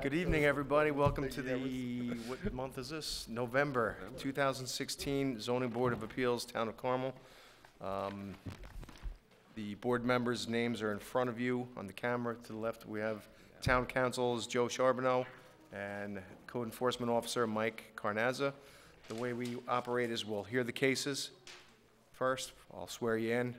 Good evening, everybody. Welcome to the, what month is this? November 2016 Zoning Board of Appeals, Town of Carmel. The board members' names are in front of you on the camera. To the left, we have Town Council is Joe Charbonneau and Code Enforcement Officer Mike Carnazza. The way we operate is we'll hear the cases first. I'll swear you in.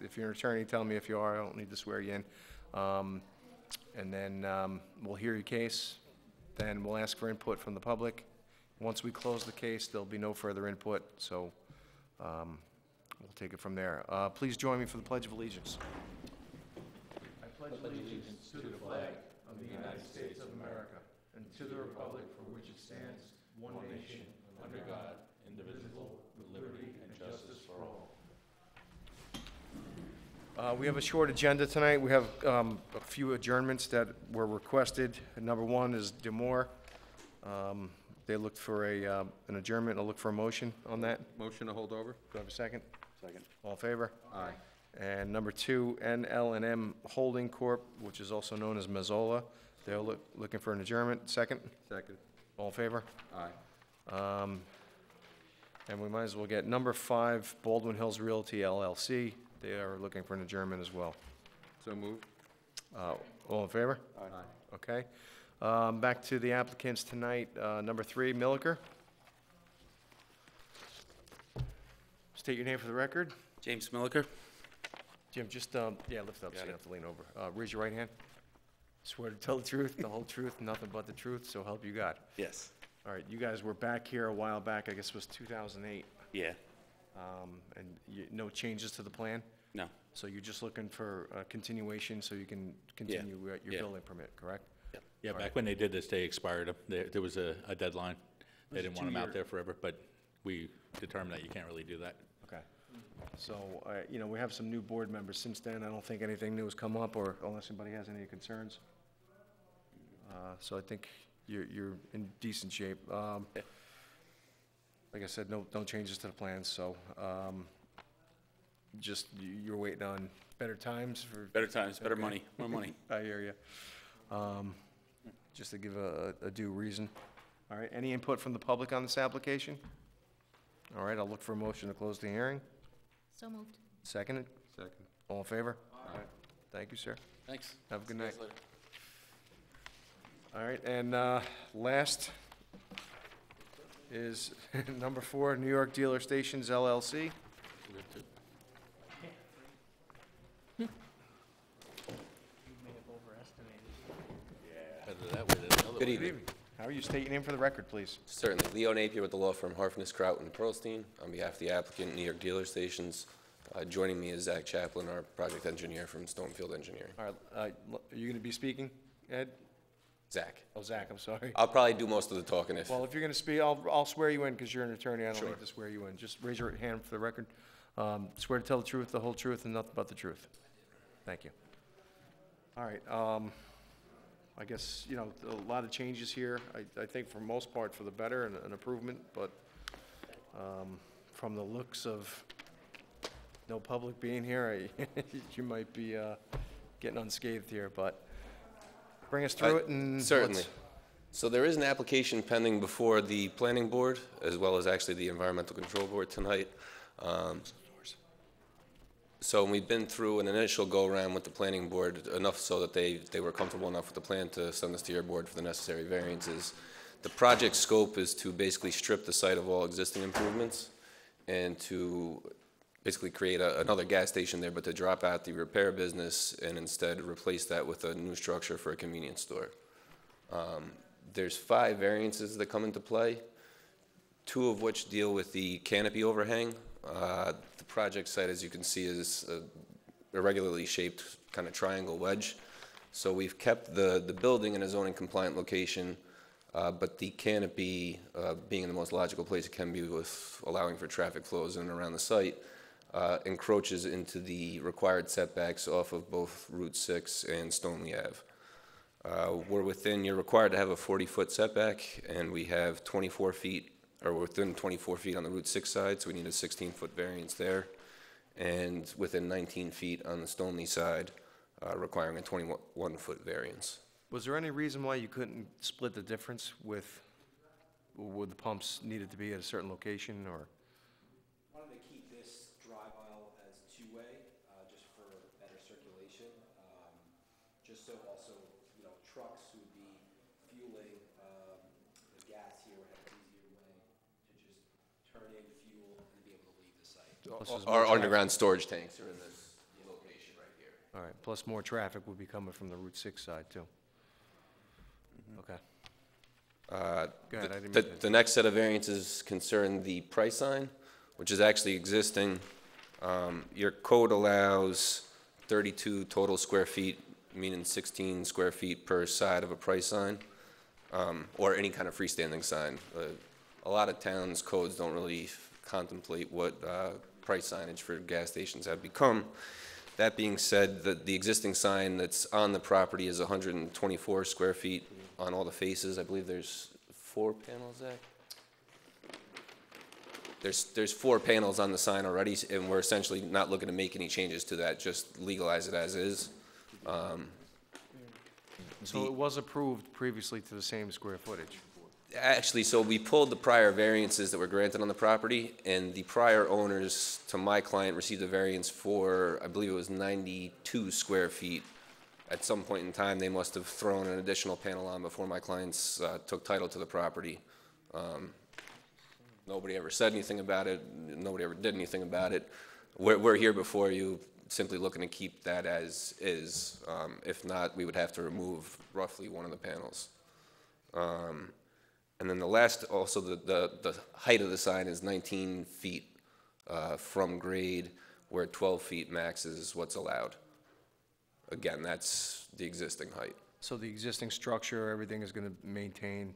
If you're an attorney, tell me if you are. I don't need to swear you in. And then we'll hear your case. Then we'll ask for input from the public. Once we close the case, there'll be no further input, so we'll take it from there. Please join me for the Pledge of Allegiance. I pledge allegiance to the flag of the United States of America and to the republic for which it stands, one nation, under God, indivisible, with liberty and justice for all. We have a short agenda tonight. We have a few adjournments that were requested. Number one is Demore. They looked for an adjournment. I'll look for a motion on that. Motion to hold over? Do I have a second? Second. All in favor? Aye. And number two, NL&M Holding Corp., which is also known as Mazzola. They're looking for an adjournment. Second? Second. All in favor? Aye. And we might as well get number five, Baldwin Hills Realty LLC. They are looking for an adjournment as well. So moved. All in favor? Aye. Okay. Back to the applicants tonight. Number three, Milliker. State your name for the record. James Milliker. Jim, just, yeah, lift up so you don't have to lean over. Raise your right hand. Swear to tell the truth, the whole truth, nothing but the truth, so help you God. Yes. All right, you guys were back here a while back, I guess it was 2008. Yeah. And no changes to the plan? No. So you're just looking for a continuation so you can continue your Yeah. building permit, correct? Yep. Yeah, All back right. when they did this, they expired. There was a deadline. They Was it didn't want them out 2 there forever, but we determined that you can't really do that. Okay. So, you know, we have some new board members since then. I don't think anything new has come up, or unless anybody has any concerns. So I think you're in decent shape. Yeah. Like I said, no changes to the plans, so just you're waiting on better times for. Better times, better Okay. money, more money. I hear you. Just to give a due reason. All right, any input from the public on this application? All right, I'll look for a motion to close the hearing. So moved. Seconded? Second. All in favor? Aye. Thank you, sir. Thanks. Have a good See you night. guys later. All right, and last is number four, New York Dealer Stations LLC. Better that way than the other Good way. evening. How are you? State your name for the record, please. Certainly. Leo Napier with the law firm Harfness, Kraut, and Pearlstein. On behalf of the applicant, New York Dealer Stations, joining me is Zach Chaplin, our project engineer from Stonefield Engineering. All right, are you going to be speaking, Ed? Zach. Oh, Zach, I'm sorry. I'll probably do most of the talking if... Well, if you're going to speak, I'll swear you in because you're an attorney. I don't Sure. need to swear you in. Just raise your hand for the record. Swear to tell the truth, the whole truth, and nothing but the truth. Thank you. All right. I guess, you know, a lot of changes here. I think for most part for the better and an improvement, but from the looks of no public being here, you might be getting unscathed here, but bring us through it and Certainly. let's- So there is an application pending before the planning board, as well as actually the environmental control board tonight. So we've been through an initial go-around with the planning board, enough so that they were comfortable enough with the plan to send this to your board for the necessary variances. The project scope is to basically strip the site of all existing improvements and to basically create another gas station there, but to drop out the repair business and instead replace that with a new structure for a convenience store. There's 5 variances that come into play, 2 of which deal with the canopy overhang. The project site, as you can see, is a irregularly shaped kind of triangle wedge. So we've kept the building in a zoning compliant location, but the canopy, being in the most logical place it can be with allowing for traffic flows in and around the site, encroaches into the required setbacks off of both Route 6 and Stoneleigh Ave. You're required to have a 40-foot setback, and we have 24 feet, or within 24 feet on the Route 6 side, so we need a 16-foot variance there, and within 19 feet on the Stoneleigh side, requiring a 21-foot variance. Was there any reason why you couldn't split the difference with, would the pumps needed to be at a certain location, or? Wanted to keep this drive aisle as two-way, just for better circulation. Just so also, you know, trucks who would be fueling, the gas here would have an easier way to just turn in fuel and be able to leave the site. Plus there's Our more underground storage tanks are in this location right here. All right, plus more traffic would be coming from the Route 6 side, too. Okay. Go ahead, I didn't mean to. The next set of variances concern the price sign, which is actually existing. Your code allows 32 total square feet, meaning 16 square feet per side of a price sign, or any kind of freestanding sign. A lot of towns' codes don't really contemplate what price signage for gas stations have become. That being said, the existing sign that's on the property is 124 square feet on all the faces. I believe there's 4 panels, Zach? There's 4 panels on the sign already, and we're essentially not looking to make any changes to that, just legalize it as is. So it was approved previously to the same square footage? Actually, so we pulled the prior variances that were granted on the property, and the prior owners to my client received a variance for, I believe it was 92 square feet. At some point in time, they must have thrown an additional panel on before my clients took title to the property. Nobody ever said anything about it. Nobody ever did anything about it. We're here before you, simply looking to keep that as is. If not, we would have to remove roughly one of the panels. And then the last, also the height of the sign is 19 feet from grade, where 12 feet max is what's allowed. Again, that's the existing height. So the existing structure, everything is going to maintain,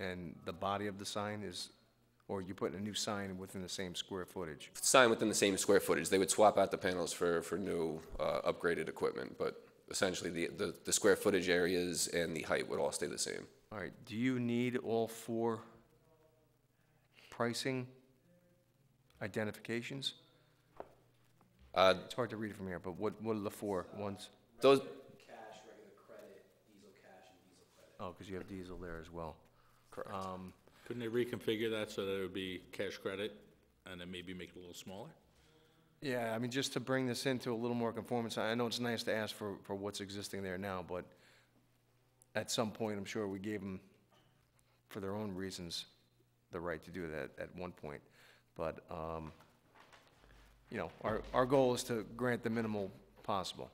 and the body of the sign is, or you putting a new sign within the same square footage? Sign within the same square footage. They would swap out the panels for new upgraded equipment, but essentially the square footage areas and the height would all stay the same. All right, do you need all 4 pricing identifications? It's hard to read from here, but what are the 4 ones? Those, Cash, regular credit, diesel cash, and diesel credit. Oh, because you have diesel there as well. correct. Couldn't they reconfigure that so that it would be cash credit and then maybe make it a little smaller? Yeah, I mean, just to bring this into a little more conformance, I know it's nice to ask for what's existing there now, but at some point, I'm sure we gave them, for their own reasons, the right to do that at one point. But, you know, our goal is to grant the minimal possible.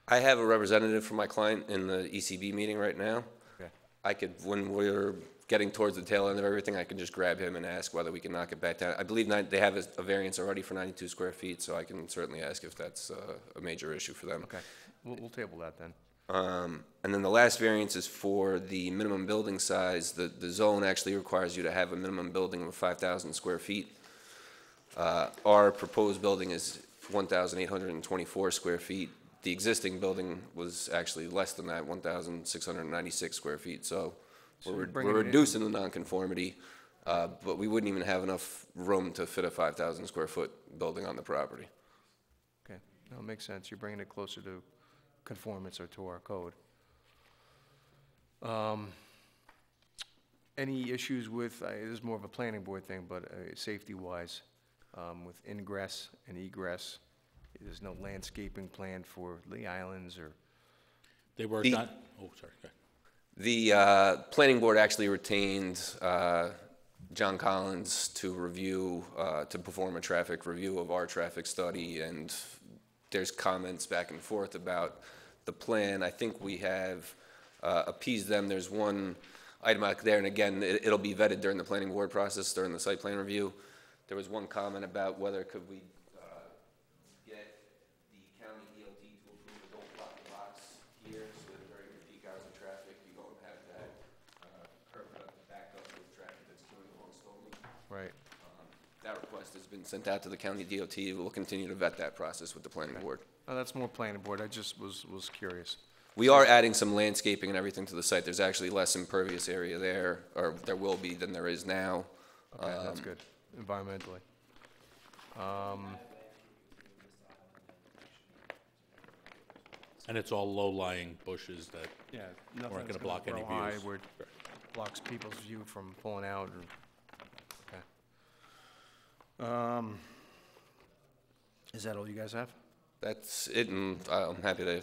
I have a representative for my client in the ECB meeting right now. Okay. I could, when we're getting towards the tail end of everything, I can just grab him and ask whether we can knock it back down. I believe they have a variance already for 92 square feet, so I can certainly ask if that's a major issue for them. Okay, we'll table that then. And then the last variance is for the minimum building size. The zone actually requires you to have a minimum building of 5,000 square feet. Our proposed building is 1,824 square feet. The existing building was actually less than that, 1,696 square feet. So So we're you're bringing it in- reducing the nonconformity, but we wouldn't even have enough room to fit a 5,000 square foot building on the property. Okay, no, it makes sense. You're bringing it closer to conformance or to our code. Any issues with, this is more of a planning board thing, but safety-wise, with ingress and egress? There's no landscaping plan for the islands or? They worked The- on, oh, sorry, go ahead. The planning board actually retained John Collins to review, to perform a traffic review of our traffic study, and there's comments back and forth about the plan. I think we have appeased them. There's one item out there, and again, it'll be vetted during the planning board process, during the site plan review. There was one comment about whether could we get the county DOT to approve a don't block the lots here, so that during the peak hours of traffic, you don't have that curb cut back up with traffic that's queuing along Stony. Right. That request has been sent out to the county DOT. We'll continue to vet that process with the planning board. Oh, that's more planning board. I just was curious. We are adding some landscaping and everything to the site. There's actually less impervious area there, or there will be than there is now. Okay, that's good, environmentally. And it's all low-lying bushes that, Yeah, gonna nothing's gonna block any grow high views. where it blocks people's view from pulling out or, okay. Is that all you guys have? That's it, and I'm happy to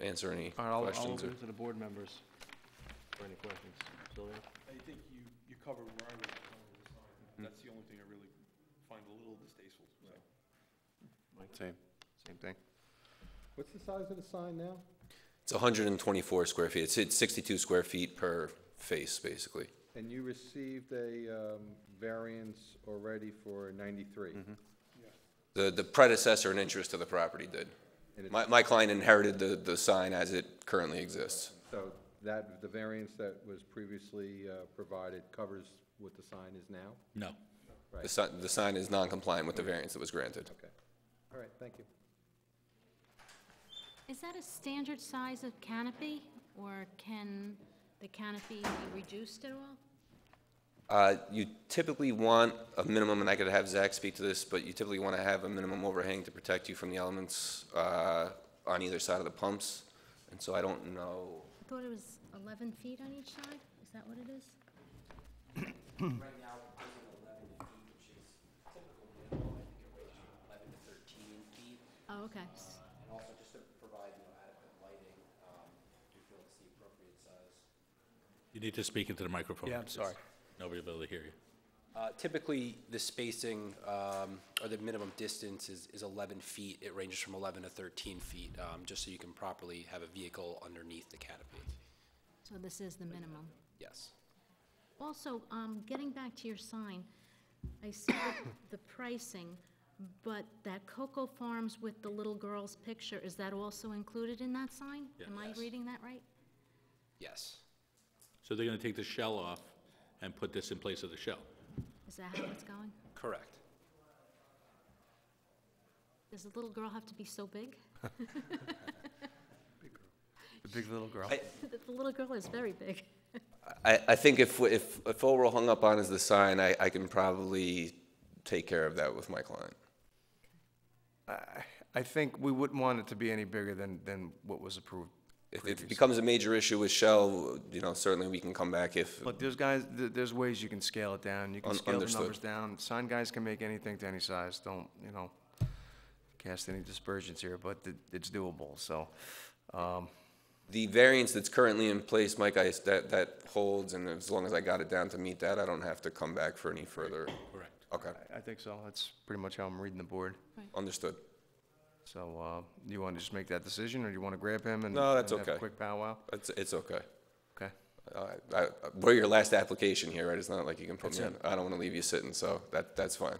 answer any All right, I'll questions. open it to the board members for any questions. Sylvia? I think you covered where I was going with the sign. That's the only thing I really find a little distasteful, so. Mike? Same thing. What's the size of the sign now? It's 124 square feet. It's 62 square feet per face, basically. And you received a variance already for 93? The predecessor in interest to the property did. And it's- My client inherited the sign as it currently exists. So that, the variance that was previously provided covers what the sign is now? no. The sign is non-compliant with the variance that was granted. Okay. All right, thank you. Is that a standard size of canopy, or can the canopy be reduced at all? You typically want a minimum, and I could have Zach speak to this, but you typically want to have a minimum overhang to protect you from the elements on either side of the pumps. And so I don't know. I thought it was 11 feet on each side. Is that what it is? Right now, we're using 11 feet, which is typical minimum, I think it ranges from 11 to 13 feet. Oh, okay. And also, just to provide, adequate lighting, we feel it's the appropriate size. You need to speak into the microphone. Yeah, I'm sorry. Nobody will be able to hear you. Typically, the spacing, or the minimum distance is 11 feet. It ranges from 11 to 13 feet, just so you can properly have a vehicle underneath the canopy. So this is the minimum. Yes. Also, getting back to your sign, I see the pricing, but that Cocoa Farms with the little girl's picture, is that also included in that sign? Am I Yes. reading that right? Yes. So they're gonna take the shell off and put this in place of the shell. Is that how it's going? Correct. Does the little girl have to be so big? The big little girl. The little girl is very big. I think if all we're hung up on is the sign, I can probably take care of that with my client. I think we wouldn't want it to be any bigger than what was approved If previously. it becomes a major issue with shell, certainly we can come back if, But there's ways you can scale it down. You can scale the Understood. numbers down. Sign guys can make anything to any size. Don't, cast any dispersions here, but it's doable, so. the variance that's currently in place, Mike, that holds, and as long as I got it down to meet that, I don't have to come back for any further. Correct. Okay, I think so. That's pretty much how I'm reading the board. understood. So, you want to just make that decision, or do you want to grab him and? No, that's and have a okay. quick powwow? It's okay. Okay. We're your last application here, right? It's not like you can put That's me on, I don't want to leave you sitting, so that's fine.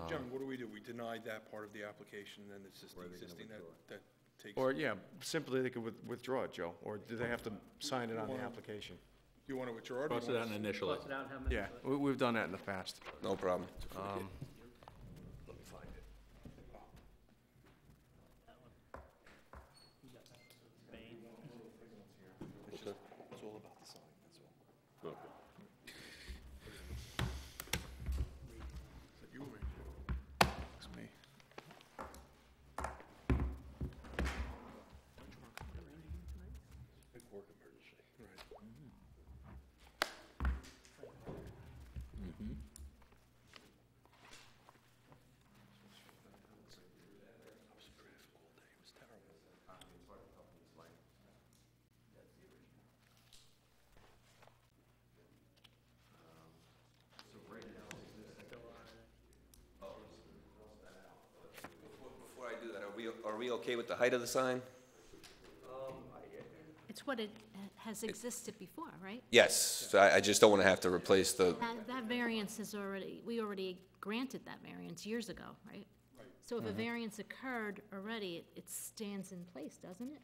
Gentlemen, what do? We denied that part of the application, then it's just the existing that takes. Or, yeah, simply they could withdraw it, Joe, or do they have to sign it on the application? You want to withdraw it? or Cross you it wanna out and initial it. Yeah, we've done that in the past. No problem. It's all about the sign, that's all. Is that you or me? It's me. Big work emergency. Right. Before I do that, are we okay with the height of the sign? It's what it has existed before, right? Yes, I just don't want to have to replace the, That variance is we already granted that variance years ago, right? So if a variance occurred already, it stands in place, doesn't it?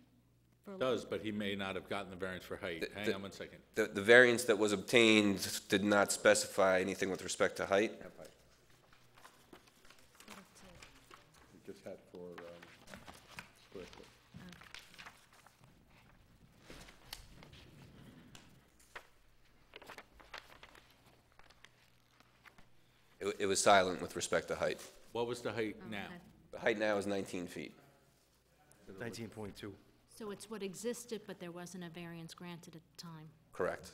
For a Does, but he may not have gotten the variance for height. Hang on one second. the variance that was obtained did not specify anything with respect to height. We just had for square foot. It was silent with respect to height. What was the height Oh, now? okay. The height now is 19 feet. 19.2. So it's what existed, but there wasn't a variance granted at the time. Correct.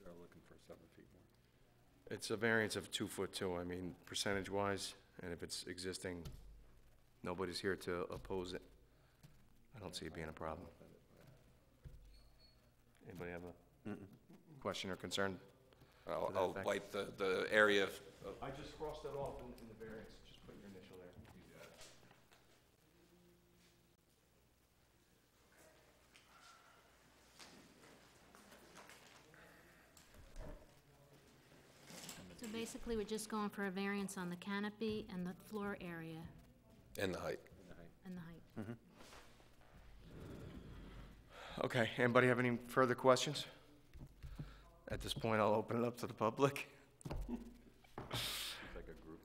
They're looking for 7 feet more. It's a variance of 2 foot too, I mean, percentage-wise, and if it's existing, nobody's here to oppose it. I don't see it being a problem. Anybody have a question or concern? I'll effect. wipe the area of I just crossed that off in the variance, just put your initial there. So basically, we're just going for a variance on the canopy and the floor area and the height. and the height. Okay, anybody have any further questions? At this point, I'll open it up to the public.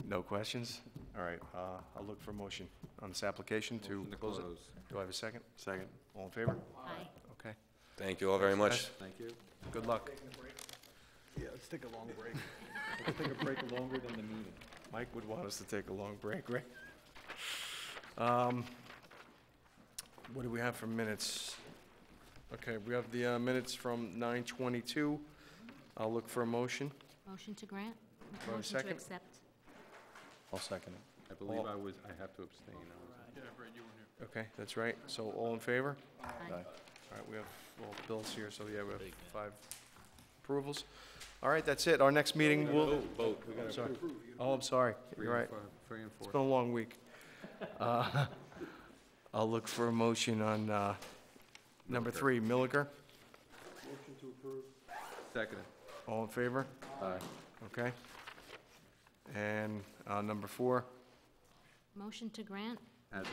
No questions? All right, I'll look for a motion on this application to Motion to close it. close. Do I have a second? Second. All in favor? Aye. Okay, Thank you all very much. Thank you. good luck. Yeah, let's take a long break. Let's take a break longer than the meeting. Mike would want us to take a long break, right? What do we have for minutes? Okay, we have the minutes from 9:22. I'll look for a motion. Motion to grant? I have a Motion to second? accept? I'll second it. I believe I have to abstain. Yeah, Brett, you were here. Okay, that's right. So all in favor? Aye. All right, we have all the bills here, so yeah, we have 5 approvals. All right, that's it. Our next meeting will... Vote. We gotta Sorry. approve. Oh, I'm sorry. You're right. 3 and 4. It's been a long week. I'll look for a motion on number 3, Milliker. Second. All in favor? Aye. Okay. And number 4, Motion to grant As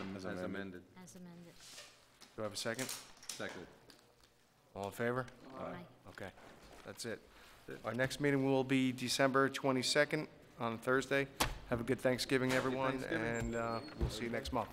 amended. as amended. do I have a second? Seconded. All in favor? Aye. Okay, that's it. Our next meeting will be December 22nd on Thursday. Have a good Thanksgiving, everyone, and we'll see you next month.